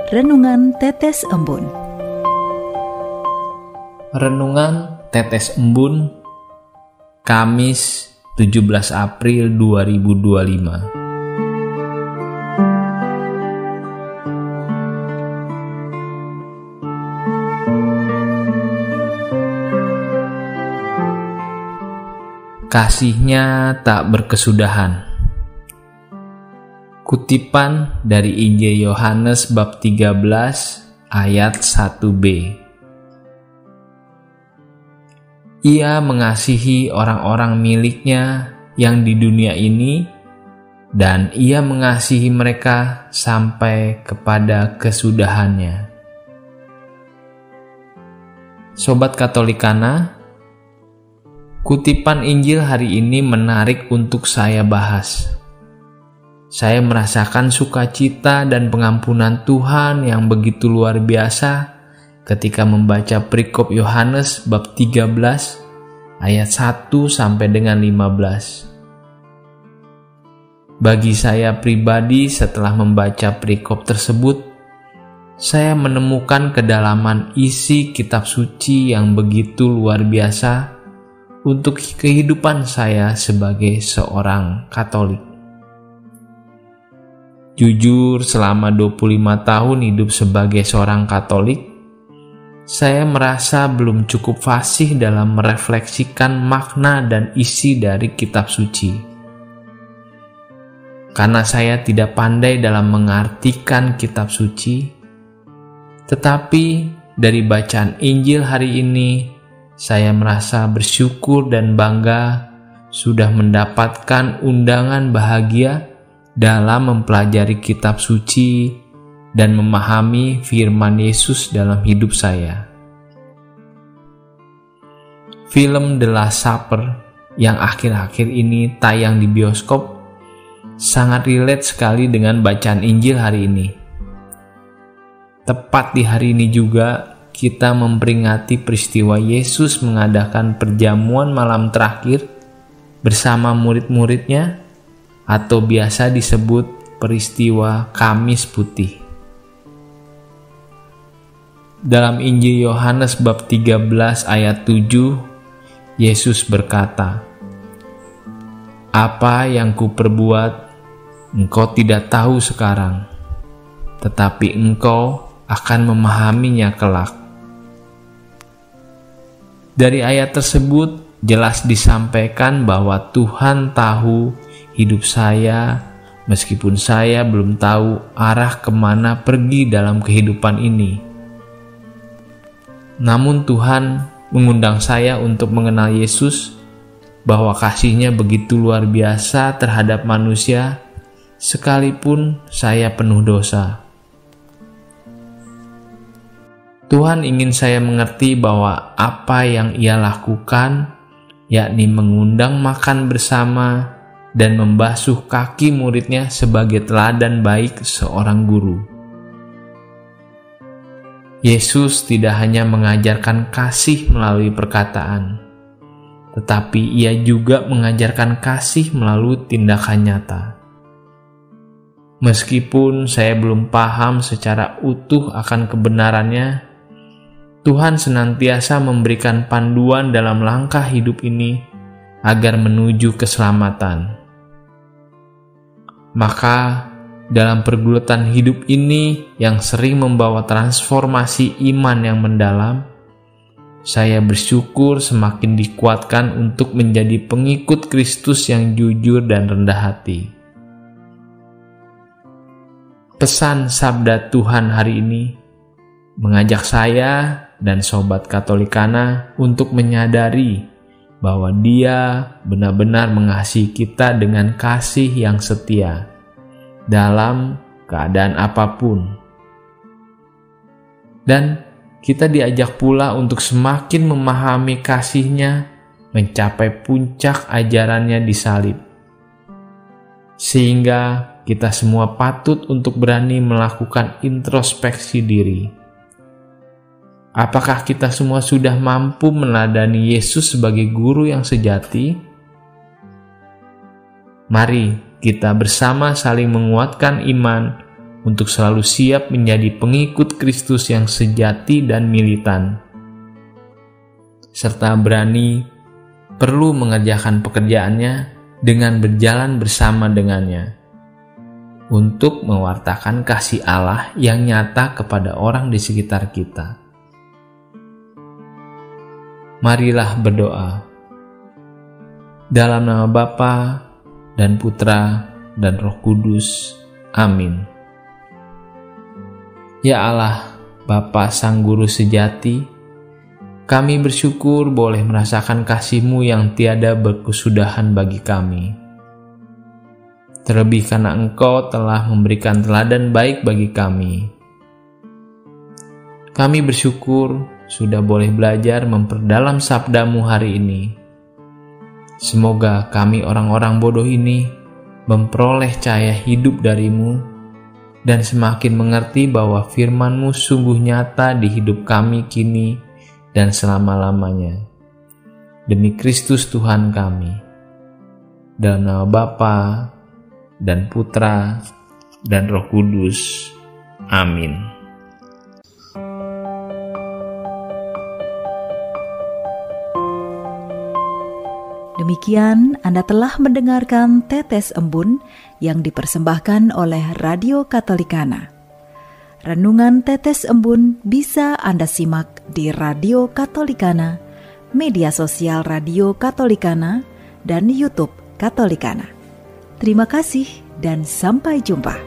Renungan Tetes Embun. Renungan Tetes Embun, Kamis 17 April 2025. Kasih-Nya tak berkesudahan. Kutipan dari Injil Yohanes bab 13 ayat 1b. Ia mengasihi orang-orang miliknya yang di dunia ini, dan ia mengasihi mereka sampai kepada kesudahannya. Sobat Katolikana, kutipan Injil hari ini menarik untuk saya bahas. Saya merasakan sukacita dan pengampunan Tuhan yang begitu luar biasa ketika membaca perikop Yohanes bab 13 ayat 1 sampai dengan 15. Bagi saya pribadi, setelah membaca perikop tersebut, saya menemukan kedalaman isi kitab suci yang begitu luar biasa untuk kehidupan saya sebagai seorang Katolik. Jujur, selama 25 tahun hidup sebagai seorang Katolik, saya merasa belum cukup fasih dalam merefleksikan makna dan isi dari kitab suci. Karena saya tidak pandai dalam mengartikan kitab suci, tetapi dari bacaan Injil hari ini, saya merasa bersyukur dan bangga sudah mendapatkan undangan bahagia dalam mempelajari kitab suci dan memahami firman Yesus dalam hidup saya. Film The Last Supper yang akhir-akhir ini tayang di bioskop sangat relate sekali dengan bacaan Injil hari ini. Tepat di hari ini juga kita memperingati peristiwa Yesus mengadakan perjamuan malam terakhir bersama murid-muridnya, atau biasa disebut peristiwa Kamis Putih. Dalam Injil Yohanes bab 13 ayat 7, Yesus berkata, "Apa yang kuperbuat, engkau tidak tahu sekarang, tetapi engkau akan memahaminya kelak." Dari ayat tersebut jelas disampaikan bahwa Tuhan tahu hidup saya, meskipun saya belum tahu arah kemana pergi dalam kehidupan ini. Namun Tuhan mengundang saya untuk mengenal Yesus, bahwa kasih-Nya begitu luar biasa terhadap manusia, sekalipun saya penuh dosa. Tuhan ingin saya mengerti bahwa apa yang Ia lakukan, yakni mengundang makan bersama dan membasuh kaki muridnya sebagai teladan baik seorang guru. Yesus tidak hanya mengajarkan kasih melalui perkataan, tetapi Ia juga mengajarkan kasih melalui tindakan nyata. Meskipun saya belum paham secara utuh akan kebenarannya, Tuhan senantiasa memberikan panduan dalam langkah hidup ini agar menuju keselamatan. Maka dalam pergulatan hidup ini yang sering membawa transformasi iman yang mendalam, saya bersyukur semakin dikuatkan untuk menjadi pengikut Kristus yang jujur dan rendah hati. Pesan sabda Tuhan hari ini mengajak saya dan Sobat Katolikana untuk menyadari bahwa Dia benar-benar mengasihi kita dengan kasih yang setia dalam keadaan apapun. Dan kita diajak pula untuk semakin memahami kasih-Nya mencapai puncak ajarannya di salib. Sehingga kita semua patut untuk berani melakukan introspeksi diri. Apakah kita semua sudah mampu meneladani Yesus sebagai guru yang sejati? Mari kita bersama saling menguatkan iman untuk selalu siap menjadi pengikut Kristus yang sejati dan militan, serta berani perlu mengerjakan pekerjaannya dengan berjalan bersama dengannya untuk mewartakan kasih Allah yang nyata kepada orang di sekitar kita. Marilah berdoa. Dalam nama Bapa dan Putra dan Roh Kudus. Amin. Ya Allah, Bapa Sang Guru sejati, kami bersyukur boleh merasakan kasih-Mu yang tiada berkesudahan bagi kami. Terlebih karena Engkau telah memberikan teladan baik bagi kami. Kami bersyukur sudah boleh belajar memperdalam sabda-Mu hari ini. Semoga kami orang-orang bodoh ini memperoleh cahaya hidup dari-Mu dan semakin mengerti bahwa firman-Mu sungguh nyata di hidup kami kini dan selama-lamanya. Demi Kristus Tuhan kami. Dalam nama Bapa dan Putra dan Roh Kudus. Amin. Demikian Anda telah mendengarkan Tetes Embun yang dipersembahkan oleh Radio Katolikana. Renungan Tetes Embun bisa Anda simak di Radio Katolikana, media sosial Radio Katolikana, dan YouTube Katolikana. Terima kasih dan sampai jumpa.